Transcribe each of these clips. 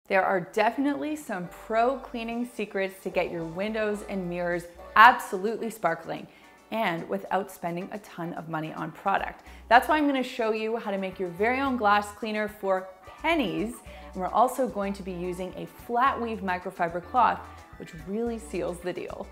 There are definitely some pro cleaning secrets to get your windows and mirrors absolutely sparkling and without spending a ton of money on product. That's why I'm going to show you how to make your very own glass cleaner for pennies. And we're also going to be using a flat weave microfiber cloth, which really seals the deal.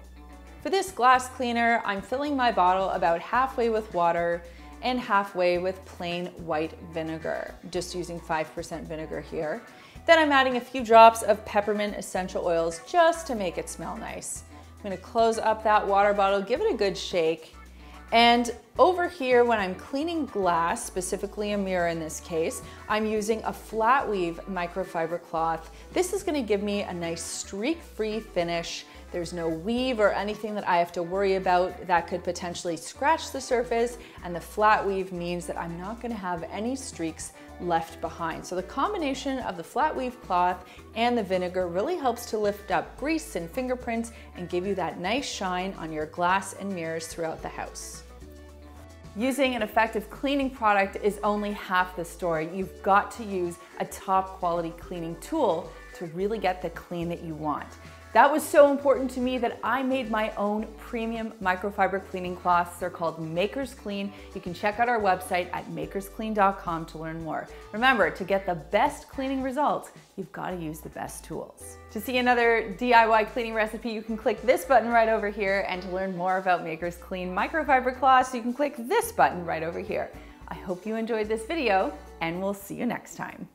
For this glass cleaner, I'm filling my bottle about halfway with water and halfway with plain white vinegar, just using 5% vinegar here. Then I'm adding a few drops of peppermint essential oils just to make it smell nice. I'm gonna close up that water bottle, give it a good shake. And over here, when I'm cleaning glass, specifically a mirror in this case, I'm using a flat weave microfiber cloth. This is gonna give me a nice streak-free finish. There's no weave or anything that I have to worry about that could potentially scratch the surface, and the flat weave means that I'm not gonna have any streaks left behind. So the combination of the flat weave cloth and the vinegar really helps to lift up grease and fingerprints and give you that nice shine on your glass and mirrors throughout the house. Using an effective cleaning product is only half the story. You've got to use a top quality cleaning tool to really get the clean that you want. That was so important to me that I made my own premium microfiber cleaning cloths. They're called Makers Clean. You can check out our website at makersclean.com to learn more. Remember, to get the best cleaning results, you've got to use the best tools. To see another DIY cleaning recipe, you can click this button right over here, and to learn more about Makers Clean microfiber cloths, you can click this button right over here. I hope you enjoyed this video, and we'll see you next time.